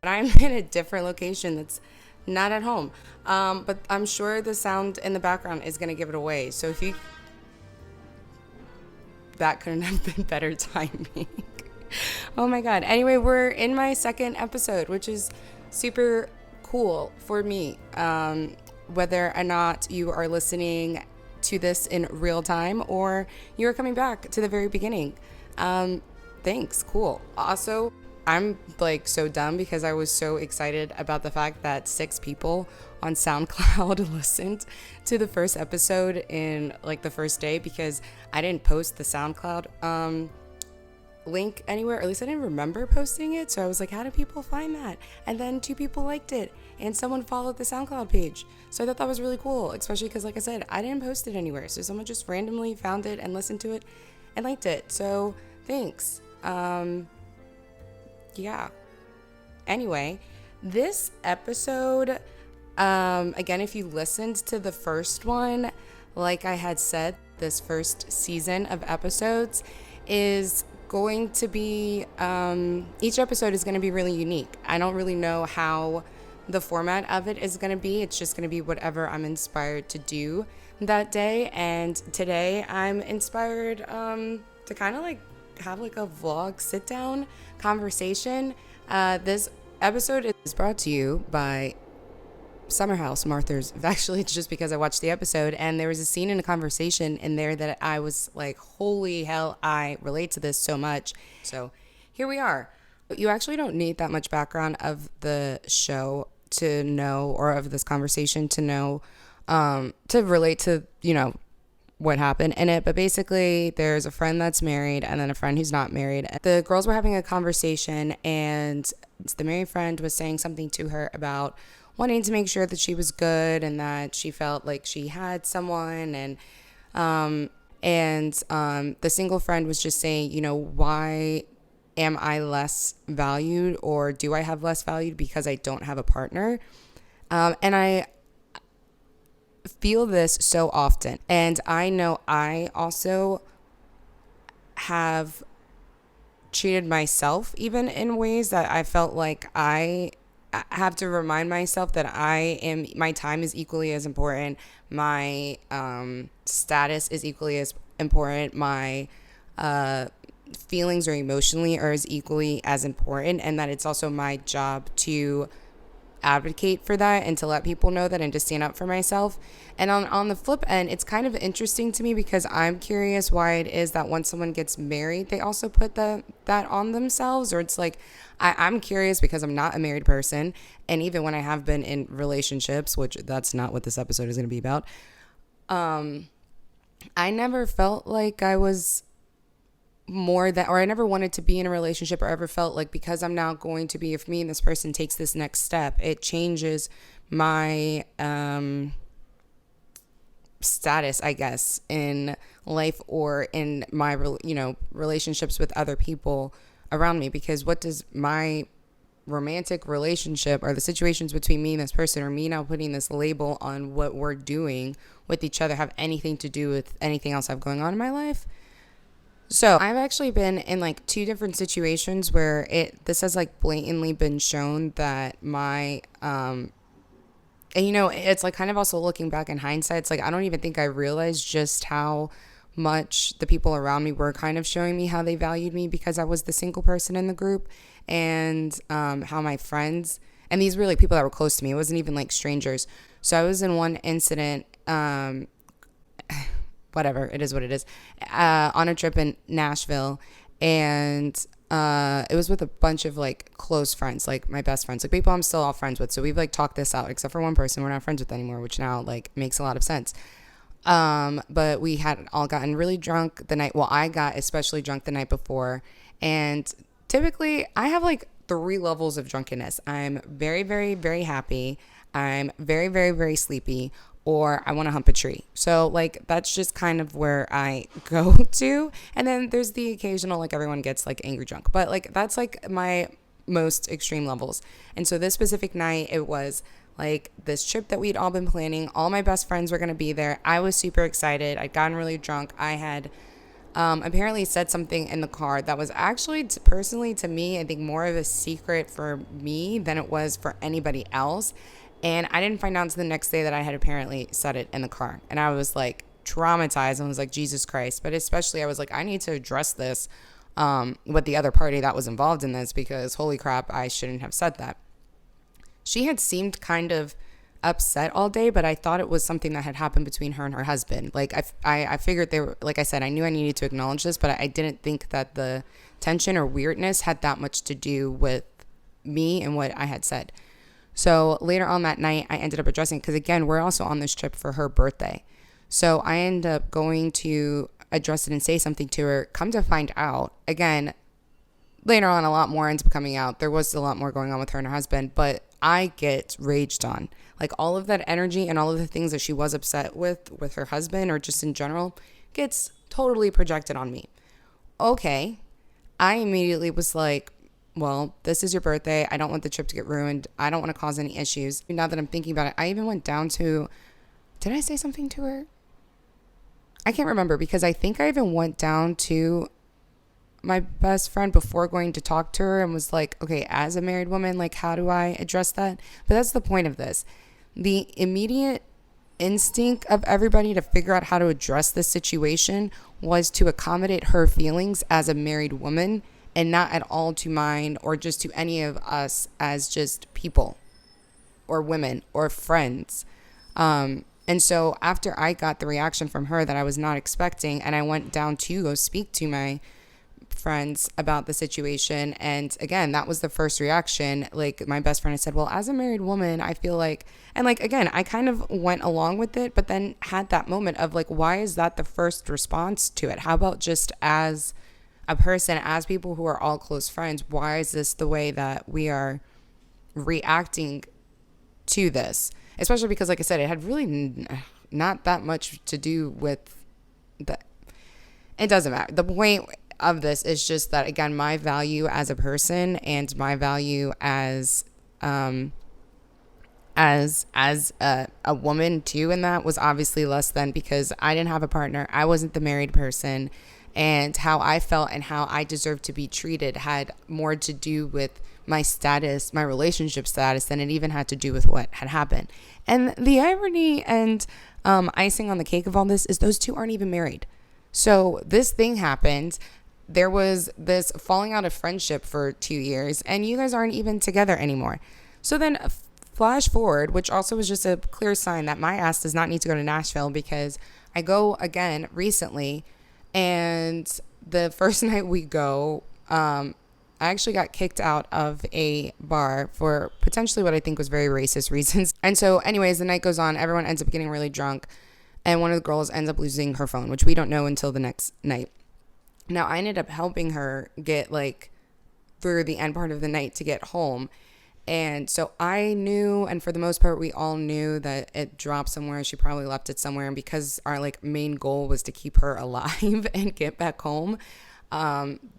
but I'm in a different location that's not at home. But I'm sure the sound in the background is going to give it away. So if you, that couldn't have been better timing. Oh my God. Anyway, we're in my second episode, which is super cool for me. Whether or not you are listening to this in real time or you are coming back to the very beginning. Thanks. Cool. Also, I'm like so dumb because I was so excited about the fact that 6 people on SoundCloud listened to the first episode in like the first day because I didn't post the SoundCloud link anywhere, or at least I didn't remember posting it. So I was like, how do people find that? And then 2 people liked it and someone followed the SoundCloud page. So I thought that was really cool, especially because like I said, I didn't post it anywhere. So someone just randomly found it and listened to it and liked it. So thanks. Yeah. Anyway, this episode, again, if you listened to the first one, like I had said, this first season of episodes is going to be, each episode is going to be really unique. I don't really know how the format of it is going to be. It's just going to be whatever I'm inspired to do that day. And today I'm inspired to kind of like have like a vlog sit down conversation. This episode is brought to you by Summer House Martha's. Actually, it's just because I watched the episode and there was a scene in a conversation in there that I was like, holy hell, I relate to this so much. So here we are. You actually don't need that much background of the show to know, or of this conversation to know, to relate to, you know, what happened in it. But basically there's a friend that's married and then a friend who's not married. The girls were having a conversation and the married friend was saying something to her about wanting to make sure that she was good and that she felt like she had someone, and the single friend was just saying, you know, why am I less valued, or do I have less value because I don't have a partner? And I feel this so often. And I know I also have treated myself even in ways that I felt like I have to remind myself that my time is equally as important. My status is equally as important. My feelings or emotionally are as equally as important. And that it's also my job to advocate for that and to let people know that and to stand up for myself. And on the flip end, it's kind of interesting to me because I'm curious why it is that once someone gets married, they also put that on themselves. Or it's like, I'm curious because I'm not a married person. And even when I have been in relationships, which that's not what this episode is going to be about, I never felt like I was more that, or I never wanted to be in a relationship, or ever felt like because I'm now going to be, if me and this person takes this next step, it changes my status, I guess, in life or in my, relationships with other people around me. Because what does my romantic relationship or the situations between me and this person, or me now putting this label on what we're doing with each other, have anything to do with anything else I have going on in my life? So I've actually been in like 2 different situations where this has like blatantly been shown that my, and it's like kind of also looking back in hindsight, it's like I don't even think I realized just how much the people around me were kind of showing me how they valued me because I was the single person in the group, and how my friends, and these were like people that were close to me, it wasn't even like strangers. So I was in one incident, whatever, it is what it is, on a trip in Nashville, and it was with a bunch of like close friends, like my best friends, like people I'm still all friends with. So we've like talked this out, except for one person we're not friends with anymore, which now like makes a lot of sense. But we had all gotten really drunk the night, well, I got especially drunk the night before, and typically I have like 3 levels of drunkenness. I'm very, very, very happy, I'm very, very, very sleepy, or I want to hump a tree. So like that's just kind of where I go to. And then there's the occasional, like everyone gets like angry drunk, but like that's like my most extreme levels. And so this specific night, it was like this trip that we'd all been planning. All my best friends were going to be there. I was super excited. I'd gotten really drunk. I had apparently said something in the car that was actually, personally to me, I think more of a secret for me than it was for anybody else. And I didn't find out until the next day that I had apparently said it in the car. And I was like traumatized and was like, Jesus Christ. But especially I was like, I need to address this with the other party that was involved in this, because holy crap, I shouldn't have said that. She had seemed kind of upset all day, but I thought it was something that had happened between her and her husband. Like I figured they were, like I said, I knew I needed to acknowledge this, but I didn't think that the tension or weirdness had that much to do with me and what I had said. So later on that night, I ended up addressing, because again, we're also on this trip for her birthday. So I ended up going to address it and say something to her. Come to find out, again, later on, a lot more ends up coming out. There was a lot more going on with her and her husband, but I get raged on. Like all of that energy and all of the things that she was upset with her husband or just in general gets totally projected on me. Okay. I immediately was like, well, this is your birthday. I don't want the trip to get ruined. I don't want to cause any issues. Now that I'm thinking about it, I even went down to, did I say something to her? I can't remember, because I think I even went down to my best friend before going to talk to her and was like, okay, as a married woman, like, how do I address that? But that's the point of this. The immediate instinct of everybody to figure out how to address this situation was to accommodate her feelings as a married woman, and not at all to mine or just to any of us as just people or women or friends. And so after I got the reaction from her that I was not expecting, and I went down to go speak to my friends about the situation, and again, that was the first reaction. Like my best friend had said, well, as a married woman, I feel like, and like again, I kind of went along with it, but then had that moment of like, why is that the first response to it? How about just as a person, as people who are all close friends, why is this the way that we are reacting to this? Especially because, like I said, it had really not that much to do with the, it doesn't matter. The point of this is just that, again, my value as a person and my value as a woman too, in that was obviously less than, because I didn't have a partner. I wasn't the married person, and how I felt and how I deserved to be treated had more to do with my status, my relationship status, than it even had to do with what had happened. And the irony and icing on the cake of all this is those two aren't even married. So this thing happened. There was this falling out of friendship for 2 years, and you guys aren't even together anymore. So then flash forward, which also was just a clear sign that my ass does not need to go to Nashville, because I go again recently, and the first night we go, I actually got kicked out of a bar for potentially what I think was very racist reasons. And so anyways, the night goes on, everyone ends up getting really drunk, and one of the girls ends up losing her phone, which we don't know until the next night. Now, I ended up helping her get like through the end part of the night to get home. And so I knew, and for the most part, we all knew that it dropped somewhere. She probably left it somewhere. And because our like main goal was to keep her alive and get back home,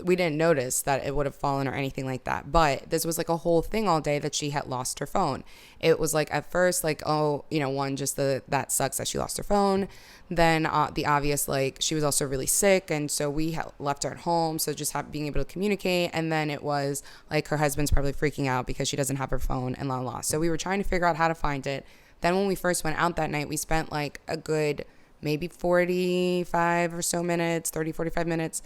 we didn't notice that it would have fallen or anything like that. But this was like a whole thing all day that she had lost her phone. It was like at first like, oh, you know, one, just that sucks that she lost her phone. Then the obvious, like she was also really sick, and so we left her at home, so just being able to communicate. And then it was like her husband's probably freaking out because she doesn't have her phone, and la. So we were trying to figure out how to find it. Then when we first went out that night, we spent like a good maybe 45 or so minutes, 30, 45 minutes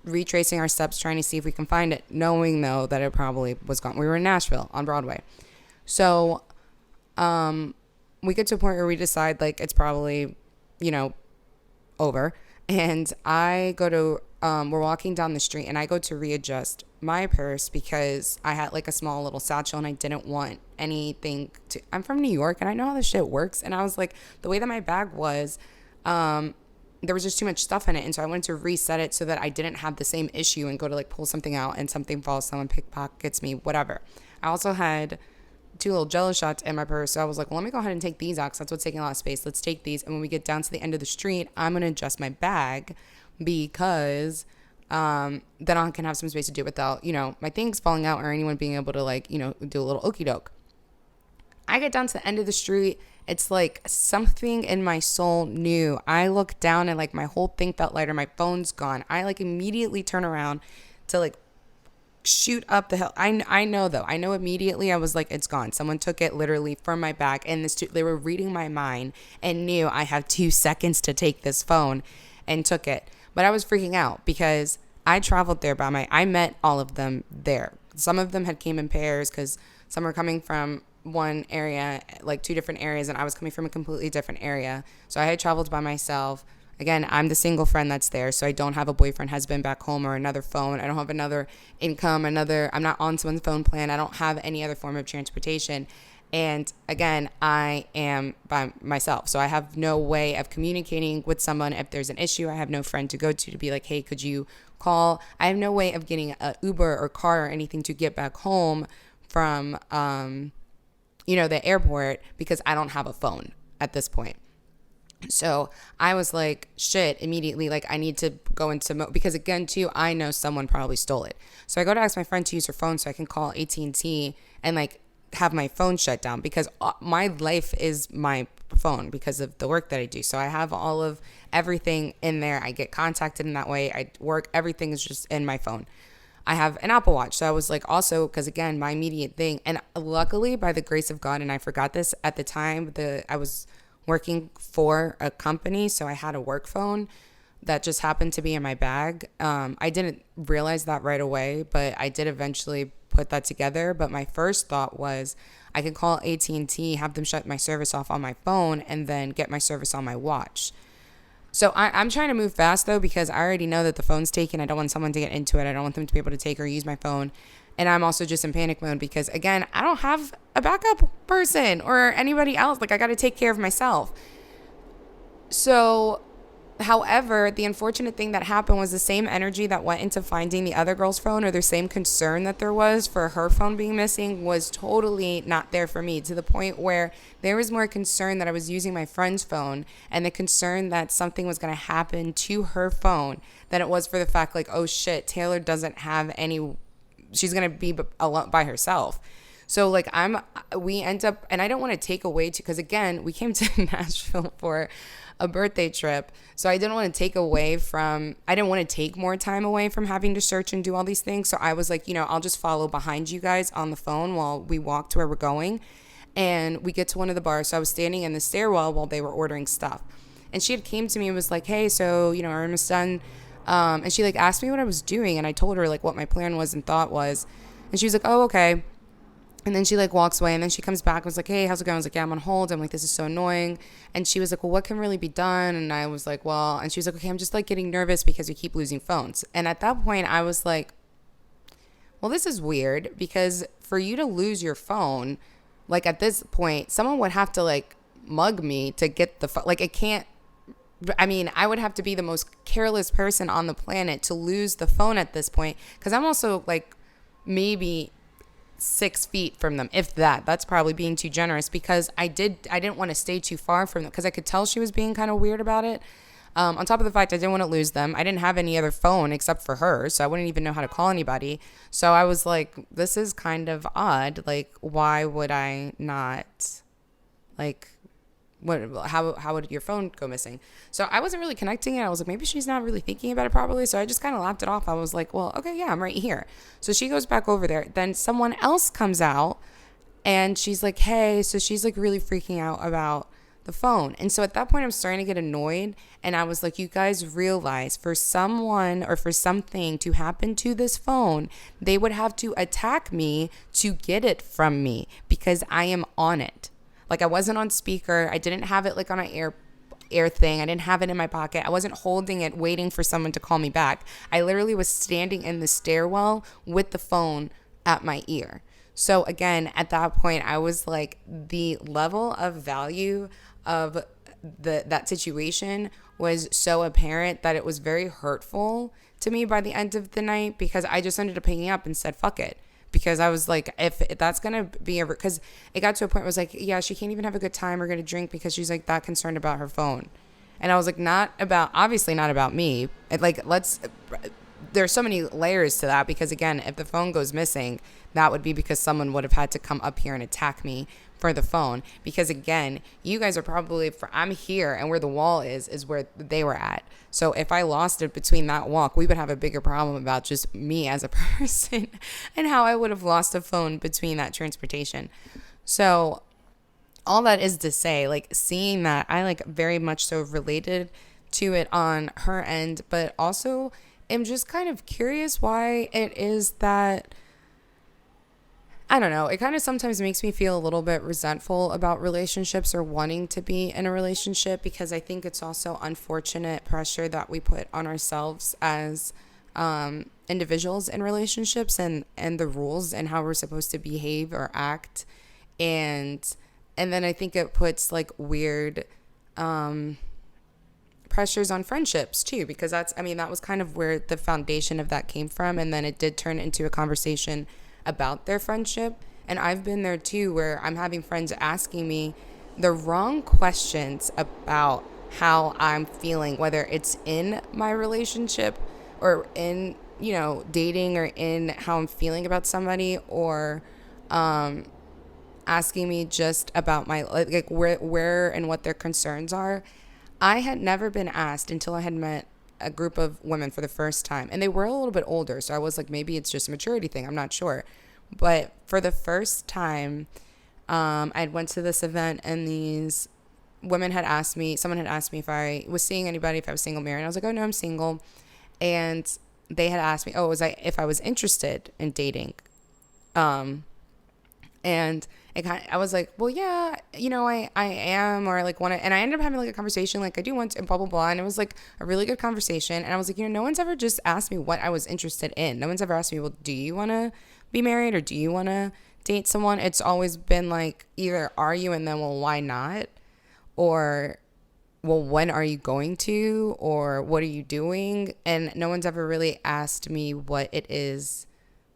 retracing our steps, trying to see if we can find it, knowing though that it probably was gone. We were in Nashville on Broadway. So we get to a point where we decide like it's probably, you know, over. And I go to, we're walking down the street, and I go to readjust my purse because I had like a small little satchel, and I didn't want anything to, I'm from New York and I know how this shit works. And I was like, the way that my bag was, there was just too much stuff in it. And so I wanted to reset it so that I didn't have the same issue and go to like pull something out and something falls, someone pickpockets me, whatever. I also had 2 little Jello shots in my purse. So I was like, well, let me go ahead and take these out because that's what's taking a lot of space. Let's take these. And when we get down to the end of the street, I'm going to adjust my bag because then I can have some space to do it without, you know, my things falling out or anyone being able to like, you know, do a little okey doke. I get down to the end of the street. It's like something in my soul knew. I look down and like my whole thing felt lighter. My phone's gone. I like immediately turn around to like shoot up the hill. I know though. I know immediately. I was like, it's gone. Someone took it literally from my back, and they were reading my mind and knew I have 2 seconds to take this phone, and took it. But I was freaking out because I traveled there I met all of them there. Some of them had came in pairs because some were coming from one area, like 2 different areas, and I was coming from a completely different area. So I had traveled by myself. Again, I'm the single friend that's there, so I don't have a boyfriend, husband back home, or another phone. I don't have another income, I'm not on someone's phone plan. I don't have any other form of transportation. And again, I am by myself. So I have no way of communicating with someone if there's an issue. I have no friend to go to be like, hey, could you call? I have no way of getting an Uber or car or anything to get back home from, the airport, because I don't have a phone at this point. So I was like, shit, immediately, like I need to go into because again, too, I know someone probably stole it. So I go to ask my friend to use her phone so I can call AT&T and like have my phone shut down, because my life is my phone because of the work that I do. So I have all of everything in there. I get contacted in that way. I work, everything is just in my phone. I have an Apple Watch. So I was like, also, because again, my immediate thing, and luckily by the grace of God, and I forgot this at the time, I was working for a company, so I had a work phone that just happened to be in my bag. I didn't realize that right away, but I did eventually put that together. But my first thought was I could call AT&T, have them shut my service off on my phone, and then get my service on my watch. So I'm trying to move fast, though, because I already know that the phone's taken. I don't want someone to get into it. I don't want them to be able to take or use my phone. And I'm also just in panic mode because, again, I don't have a backup person or anybody else. Like, I got to take care of myself. So, however, the unfortunate thing that happened was the same energy that went into finding the other girl's phone, or the same concern that there was for her phone being missing, was totally not there for me, to the point where there was more concern that I was using my friend's phone and the concern that something was going to happen to her phone than it was for the fact like, oh shit, Taylor doesn't have any, she's going to be alone by herself. So like we end up, and I don't want to take away because again, we came to Nashville for a birthday trip. So I didn't want to I didn't want to take more time away from having to search and do all these things. So I was like, I'll just follow behind you guys on the phone while we walk to where we're going. And we get to one of the bars. So I was standing in the stairwell while they were ordering stuff. And she had came to me and was like, hey, so, I'm almost done. And she like asked me what I was doing. And I told her like what my plan was and thought was. And she was like, oh, okay. And then she like walks away, and then she comes back and was like, hey, how's it going? I was like, yeah, I'm on hold. I'm like, this is so annoying. And she was like, well, what can really be done? And I was like, well, and she was like, okay, I'm just like getting nervous because we keep losing phones. And at that point I was like, well, this is weird, because for you to lose your phone, like at this point, someone would have to like mug me to get the phone. Like I would have to be the most careless person on the planet to lose the phone at this point. Cause I'm also like maybe 6 feet from them, if that's probably being too generous, because I didn't want to stay too far from them because I could tell she was being kind of weird about it. On top of the fact I didn't want to lose them. I didn't have any other phone except for her, so I wouldn't even know how to call anybody. So I was like, this is kind of odd. Like, why would I not, like, how would your phone go missing? So I wasn't really connecting it. I was like, maybe she's not really thinking about it properly. So I just kind of laughed it off. I was like, well, okay, yeah, I'm right here. So she goes back over there. Then someone else comes out and she's like, hey, so she's like really freaking out about the phone. And so at that point I'm starting to get annoyed, and I was like, you guys realize for someone or for something to happen to this phone, they would have to attack me to get it from me because I am on it. Like, I wasn't on speaker. I didn't have it like on an air thing. I didn't have it in my pocket. I wasn't holding it waiting for someone to call me back. I literally was standing in the stairwell with the phone at my ear. So again, at that point, I was like, the level of value of that situation was so apparent that it was very hurtful to me by the end of the night, because I just ended up hanging up and said, fuck it. Because I was like, if that's going to be because it got to a point where it was like, yeah, she can't even have a good time or get a drink because she's like that concerned about her phone. And I was like, obviously not about me. Like, there's so many layers to that, because again, if the phone goes missing, that would be because someone would have had to come up here and attack me for the phone. Because again, you guys are probably, I'm here, and where the wall is where they were at. So if I lost it between that walk, we would have a bigger problem about just me as a person and how I would have lost a phone between that transportation. So all that is to say, like, seeing that, I like very much so related to it on her end, but also am just kind of curious why it is that, I don't know, it kind of sometimes makes me feel a little bit resentful about relationships or wanting to be in a relationship, because I think it's also unfortunate pressure that we put on ourselves as individuals in relationships, and the rules and how we're supposed to behave or act. And then I think it puts like weird pressures on friendships too, because that was kind of where the foundation of that came from. And then it did turn into a conversation about their friendship. And I've been there too, where I'm having friends asking me the wrong questions about how I'm feeling, whether it's in my relationship or in, dating, or in how I'm feeling about somebody, or asking me just about my, like where and what their concerns are. I had never been asked until I had met a group of women for the first time, and they were a little bit older, so I was like, maybe it's just a maturity thing, I'm not sure. But for the first time, I went to this event, and these women had asked me, someone had asked me if I was seeing anybody, if I was single, married. I was like, oh no, I'm single. And they had asked me, if I was interested in dating. And I was like, well, yeah, I am, or like want to, and I ended up having like a conversation, like I do want to, and blah, blah, blah. And it was like a really good conversation. And I was like, no one's ever just asked me what I was interested in. No one's ever asked me, well, do you want to be married, or do you want to date someone? It's always been like, either are you, and then, well, why not? Or, well, when are you going to, or what are you doing? And no one's ever really asked me what it is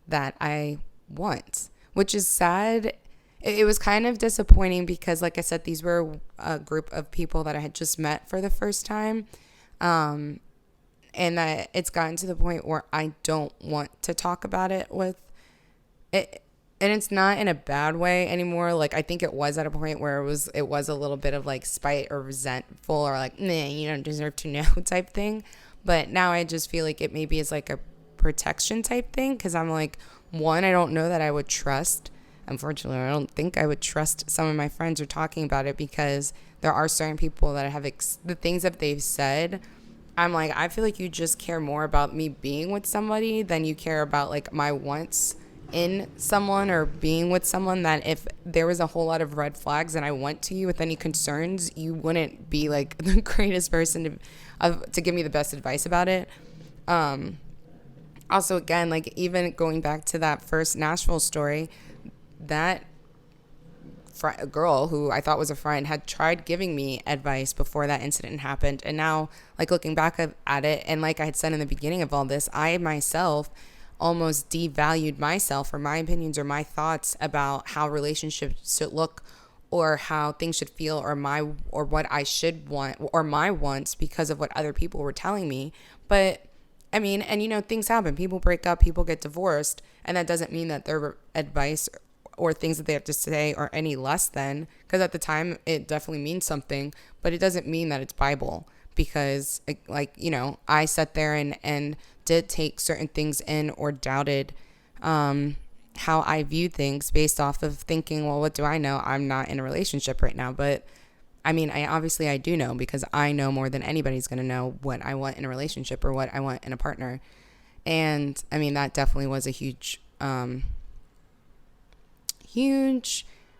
that I want, which is sad. It was kind of disappointing because, like I said, these were a group of people that I had just met for the first time. And that it's gotten to the point where I don't want to talk about it with it. And it's not in a bad way anymore. Like, I think it was at a point where it was a little bit of like spite or resentful, or like, nah, you don't deserve to know type thing. But now I just feel like it maybe is like a protection type thing. Cause I'm like, one, I don't know that I would trust. Unfortunately, I don't think I would trust some of my friends are talking about it, because there are certain people that have the things that they've said. I'm like, I feel like you just care more about me being with somebody than you care about like my wants in someone or being with someone. That if there was a whole lot of red flags and I went to you with any concerns, you wouldn't be like the greatest person to give me the best advice about it. Also, again, like even going back to that first Nashville story, that girl who I thought was a friend had tried giving me advice before that incident happened. And now, like looking back at it, and like I had said in the beginning of all this, I myself almost devalued myself or my opinions or my thoughts about how relationships should look, or how things should feel, or what I should want, or my wants, because of what other people were telling me. But I mean, and things happen. People break up, people get divorced, and that doesn't mean that their advice or things that they have to say are any less than, because at the time it definitely means something, but it doesn't mean that it's Bible, because I sat there and did take certain things in, or doubted how I view things based off of thinking, well, what do I know? I'm not in a relationship right now. But I mean, I do know, because I know more than anybody's going to know what I want in a relationship or what I want in a partner. And I mean, that definitely was a huge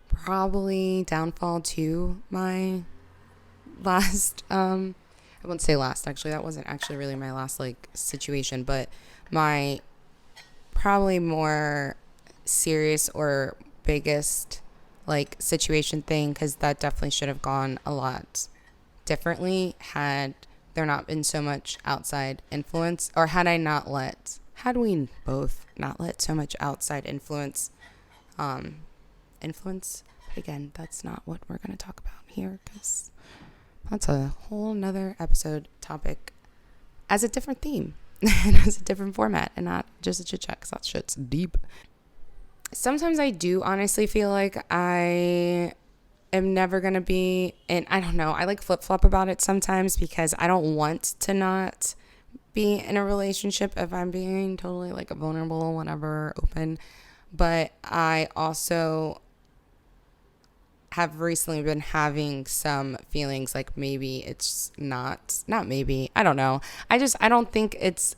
probably downfall to my last, I wouldn't say last, actually, that wasn't actually really my last like situation, but my probably more serious or biggest like situation thing, because that definitely should have gone a lot differently had there not been so much outside influence, or had we both not let so much outside influence. Again, that's not what we're going to talk about here, because that's a whole nother episode topic as a different theme. and it's a different format and not just a chit chat, because that shit's deep. Sometimes I do honestly feel like I am never going to be, and I don't know, I like flip-flop about it sometimes, because I don't want to not be in a relationship if I'm being totally like vulnerable, whatever, open. But I also have recently been having some feelings like maybe it's not maybe, I don't know. I don't think it's,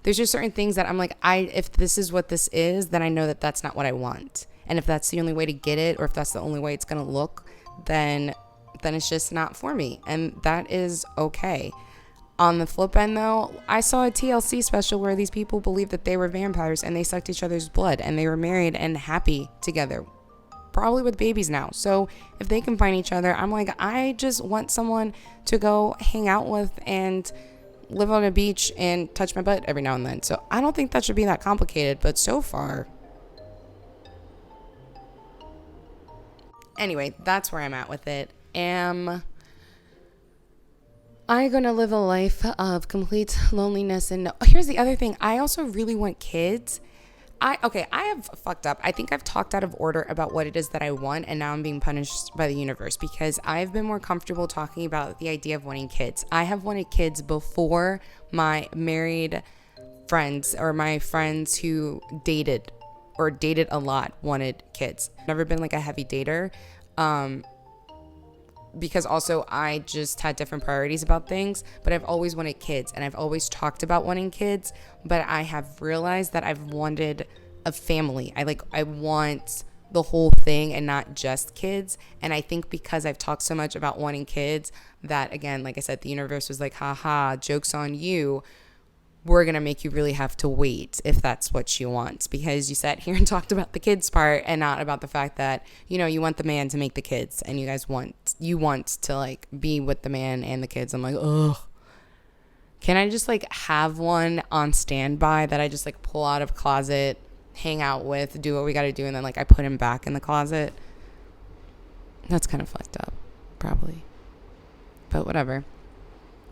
there's just certain things that I'm like, if this is what this is, then I know that that's not what I want. And if that's the only way to get it, or if that's the only way it's going to look, then it's just not for me. And that is okay. On the flip end, though, I saw a TLC special where these people believed that they were vampires and they sucked each other's blood, and they were married and happy together, probably with babies now. So if they can find each other, I'm like, I just want someone to go hang out with and live on a beach and touch my butt every now and then. So I don't think that should be that complicated, but so far. Anyway, that's where I'm at with it. Am I gonna live a life of complete loneliness? And here's the other thing. I also really want kids. I have fucked up. I think I've talked out of order about what it is that I want, and now I'm being punished by the universe, because I've been more comfortable talking about the idea of wanting kids. I have wanted kids before my married friends, or my friends who dated a lot, wanted kids. Never been like a heavy dater. Because also I just had different priorities about things, but I've always wanted kids, and I've always talked about wanting kids, but I have realized that I've wanted a family. I want the whole thing and not just kids. And I think because I've talked so much about wanting kids, that again, like I said, the universe was like, haha, joke's on you. We're going to make you really have to wait if that's what you want, because you sat here and talked about the kids part and not about the fact that, you want the man to make the kids, and you guys want to like be with the man and the kids. I'm like, ugh. Can I just like have one on standby that I just like pull out of closet, hang out with, do what we got to do, and then like I put him back in the closet? That's kind of fucked up, probably. But whatever.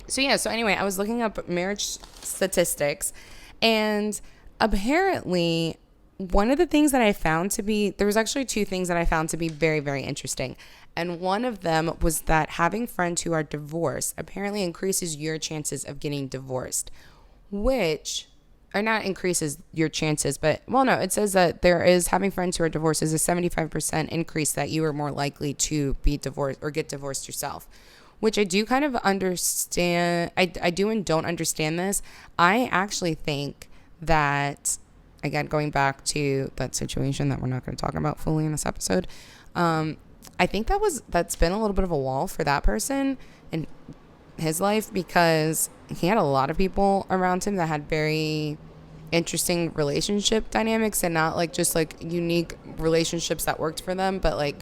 So anyway, I was looking up marriage statistics, and apparently one of the things that I found to be, there was actually two things that I found to be very, very interesting. And one of them was that having friends who are divorced apparently increases your chances of getting divorced, which, or not increases your chances, but, well, no, it says that having friends who are divorced is a 75% increase that you are more likely to be divorced or get divorced yourself. Which I do kind of understand. I do and don't understand this. I actually think that, again, going back to that situation that we're not going to talk about fully in this episode, I think that's been a little bit of a wall for that person in his life, because he had a lot of people around him that had very interesting relationship dynamics, and not like just like unique relationships that worked for them, but like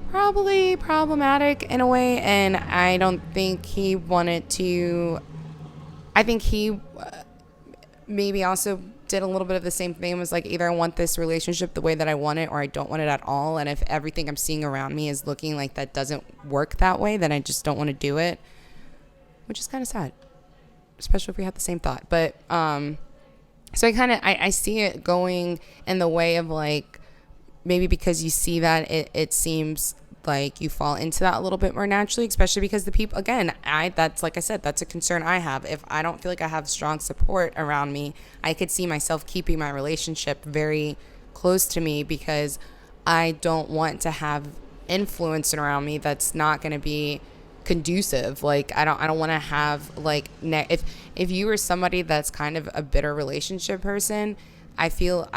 probably problematic in a way. And I don't think he wanted to. I think he maybe also did a little bit of the same thing. Was like, either I want this relationship the way that I want it, or I don't want it at all. And if everything I'm seeing around me is looking like that doesn't work that way, then I just don't want to do it, which is kind of sad, especially if we had the same thought. But so I see it going in the way of like, maybe because you see that it seems like you fall into that a little bit more naturally, especially because the people, again, that's like I said, that's a concern I have. If I don't feel like I have strong support around me, I could see myself keeping my relationship very close to me, because I don't want to have influence around me that's not going to be conducive. Like I don't want to have like if you were somebody that's kind of a bitter relationship person, I feel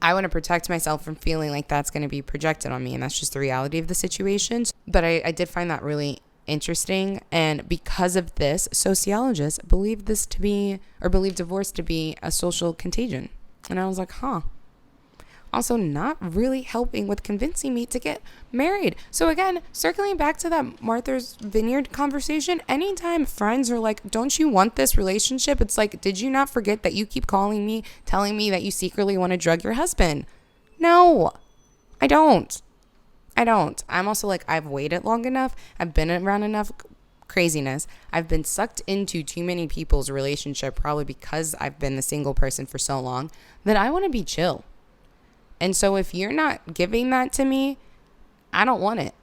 I want to protect myself from feeling like that's going to be projected on me, and that's just the reality of the situation. But I did find that really interesting, and because of this, sociologists believe divorce to be a social contagion. And I was like, huh. Also not really helping with convincing me to get married. So again, circling back to that Martha's Vineyard conversation, anytime friends are like, don't you want this relationship? It's like, did you not forget that you keep calling me, telling me that you secretly want to drug your husband? No, I don't. I'm also like, I've waited long enough. I've been around enough craziness. I've been sucked into too many people's relationship, probably because I've been the single person for so long, that I want to be chill. And so if you're not giving that to me, I don't want it.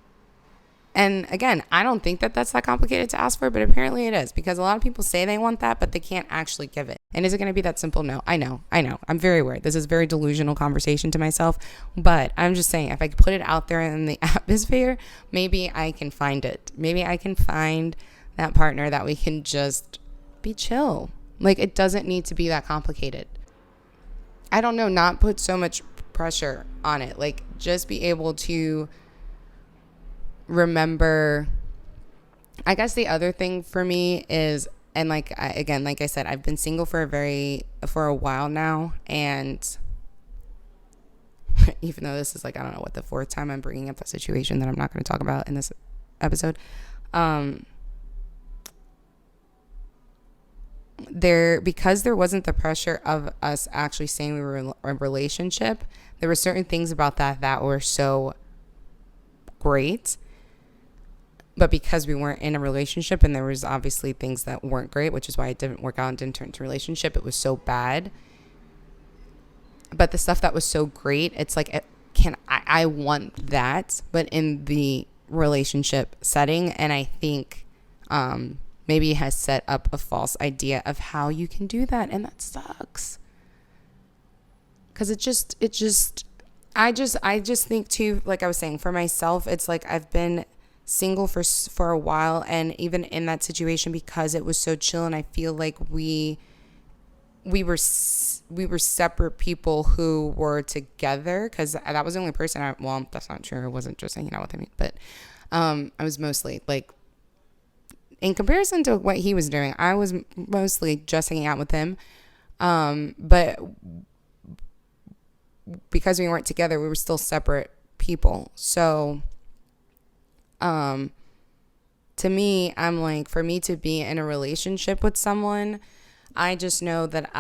And again, I don't think that that's that complicated to ask for, but apparently it is, because a lot of people say they want that, but they can't actually give it. And is it going to be that simple? No, I know. I'm very aware. This is a very delusional conversation to myself, but I'm just saying, if I put it out there in the atmosphere, maybe I can find it. Maybe I can find that partner that we can just be chill. Like, it doesn't need to be that complicated. I don't know, not put so much pressure on it. Like, just be able to remember. I guess the other thing for me is, and like I said, I've been single for a while now, and even though this is like, I don't know what, the fourth time I'm bringing up that situation that I'm not going to talk about in this episode, because there wasn't the pressure of us actually saying we were in a relationship, there were certain things about that were so great. But because we weren't in a relationship, and there was obviously things that weren't great, which is why it didn't work out and didn't turn into a relationship, it was so bad. But the stuff that was so great, it's like, I want that, but in the relationship setting. And I think maybe it has set up a false idea of how you can do that, and that sucks. Because I just think too, like I was saying, for myself, it's like I've been single for a while, and even in that situation, because it was so chill, and I feel like we were separate people who were together, because that was the only person well, that's not true, I wasn't just hanging out with him, but I was mostly, like, in comparison to what he was doing, I was mostly just hanging out with him, but because we weren't together, we were still separate people. So to me, I'm like, for me to be in a relationship with someone, I just know that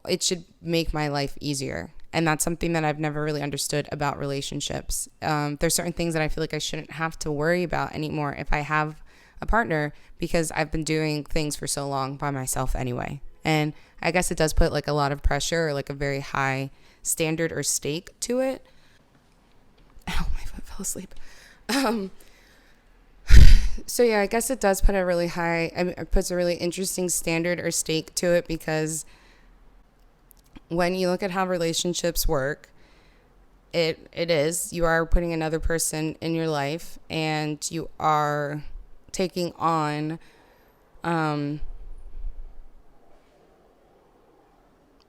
it should make my life easier. And that's something that I've never really understood about relationships. There's certain things that I feel like I shouldn't have to worry about anymore if I have a partner, because I've been doing things for so long by myself anyway. And I guess it does put like a lot of pressure, or like a very high standard or stake to it. Ow, my foot fell asleep. So yeah, I guess it does put it puts a really interesting standard or stake to it, because when you look at how relationships work, you are putting another person in your life, and you are taking on,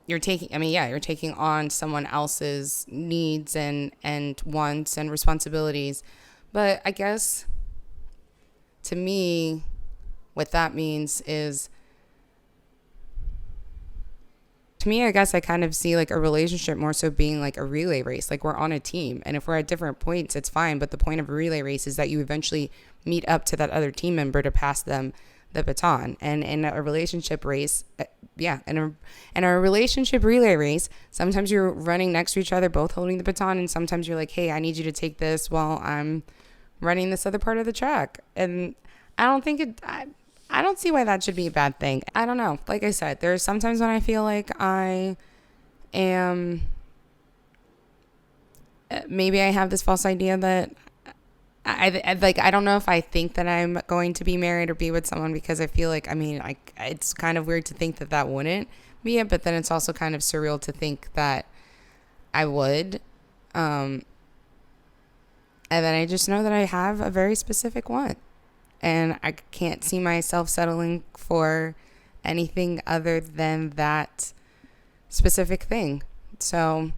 you're taking on someone else's needs and wants and responsibilities. But I guess, to me, what that means is, I guess I kind of see like a relationship more so being like a relay race. Like, we're on a team, and if we're at different points, it's fine. But the point of a relay race is that you eventually meet up to that other team member to pass them the baton. And in a relationship race, in a relationship relay race, sometimes you're running next to each other, both holding the baton, and sometimes you're like, hey, I need you to take this while I'm running this other part of the track. And I don't see why that should be a bad thing. I don't know. Like I said, there's sometimes when I feel like I am, maybe I have this false idea that I don't know if I think that I'm going to be married or be with someone, because I feel like, it's kind of weird to think that wouldn't be it, but then it's also kind of surreal to think that I would. And then I just know that I have a very specific want, and I can't see myself settling for anything other than that specific thing. So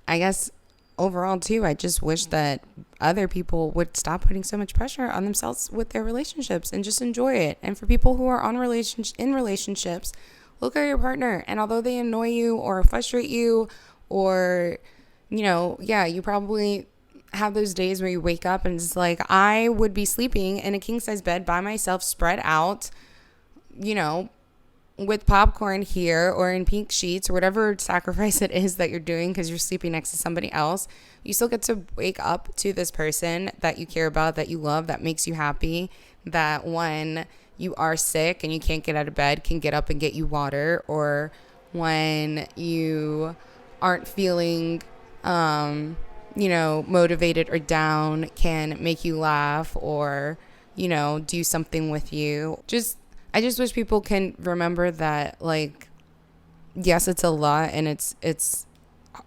I guess overall too, I just wish that other people would stop putting so much pressure on themselves with their relationships and just enjoy it. And for people who are in relationships, look at your partner, and although they annoy you or frustrate you, or, you probably have those days where you wake up and it's like, I would be sleeping in a king size bed by myself, spread out, with popcorn here or in pink sheets or whatever sacrifice it is that you're doing because you're sleeping next to somebody else, you still get to wake up to this person that you care about, that you love, that makes you happy, that when you are sick and you can't get out of bed can get up and get you water, or when you aren't feeling motivated or down can make you laugh or do something with you. I just wish people can remember that, like, yes, it's a lot and it's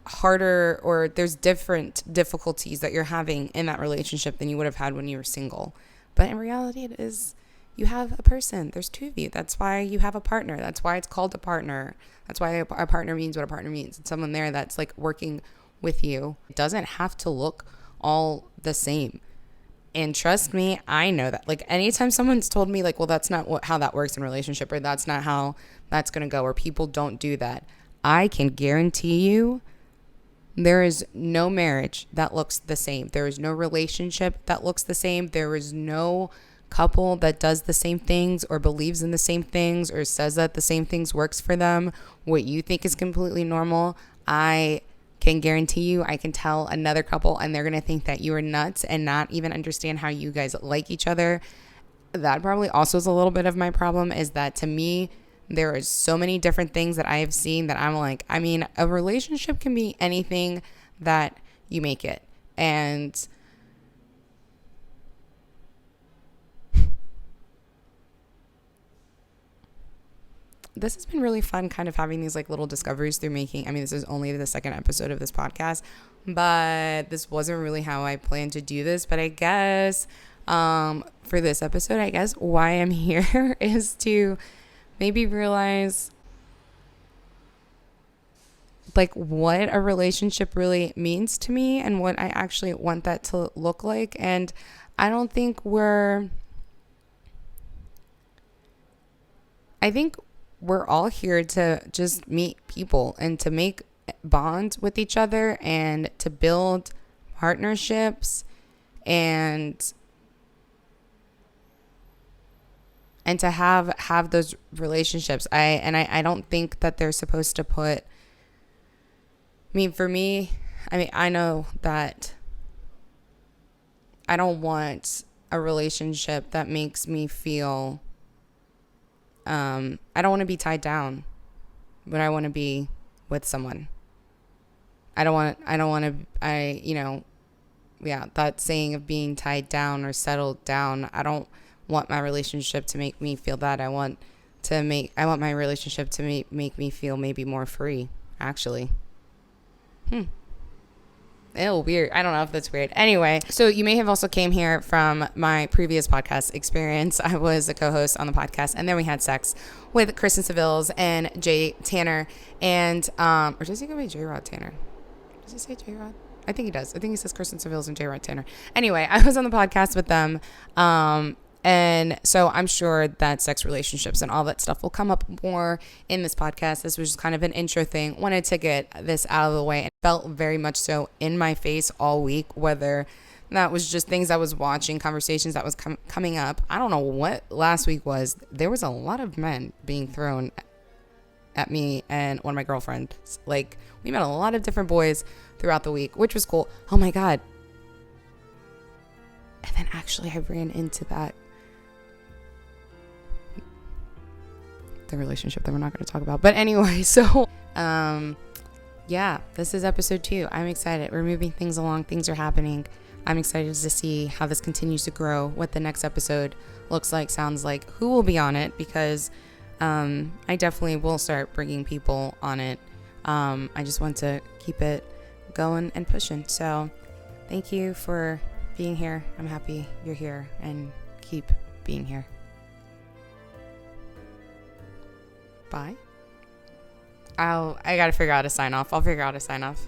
harder, or there's different difficulties that you're having in that relationship than you would have had when you were single. But in reality, it is, you have a person. There's two of you. That's why you have a partner. That's why it's called a partner. That's why a partner means what a partner means. It's someone there that's like working with you. It doesn't have to look all the same. And trust me, I know that. Like, anytime someone's told me, like, well, that's not how that works in a relationship, or that's not how that's going to go, or people don't do that, I can guarantee you there is no marriage that looks the same. There is no relationship that looks the same. There is no couple that does the same things or believes in the same things or says that the same things works for them. What you think is completely normal, I can guarantee you, I can tell another couple and they're going to think that you are nuts and not even understand how you guys like each other. That probably also is a little bit of my problem, is that to me, there is so many different things that I have seen that I'm like, I mean, a relationship can be anything that you make it. And this has been really fun, kind of having these like little discoveries through making. I mean, this is only the second episode of this podcast, but this wasn't really how I planned to do this. But I guess for this episode, I guess why I'm here is to maybe realize like what a relationship really means to me and what I actually want that to look like. And I think we're all here to just meet people and to make bonds with each other and to build partnerships and to have those relationships. I don't think that they're supposed to put, for me, I know that I don't want a relationship that makes me feel I don't want to be tied down, but I want to be with someone. That saying of being tied down or settled down, I don't want my relationship to make me feel that. I want my relationship to make me feel maybe more free, actually. Ew, weird. I don't know if that's weird. Anyway, so you may have also came here from my previous podcast experience. I was a co-host on the podcast, and then we had sex with Kristen Sevilles and Jay Tanner, and or does he go by J Rod Tanner? Does he say J Rod? I think he does. I think he says Kristen Sevilles and J Rod Tanner. Anyway, I was on the podcast with them, and so I'm sure that sex, relationships, and all that stuff will come up more in this podcast. This was just kind of an intro thing. Wanted to get this out of the way. It felt very much so in my face all week, whether that was just things I was watching, conversations that was coming up. I don't know what last week was. There was a lot of men being thrown at me and one of my girlfriends. Like, we met a lot of different boys throughout the week, which was cool. Oh my God. And then actually I ran into the relationship that we're not going to talk about. But anyway, so yeah, this is episode 2. I'm excited. We're moving things along. Things are happening. I'm excited to see how this continues to grow, what the next episode looks like, sounds like, who will be on it, because I definitely will start bringing people on it. I just want to keep it going and pushing. So thank you for being here. I'm happy you're here, and keep being here. Bye. I gotta figure out a sign off. I'll figure out a sign off.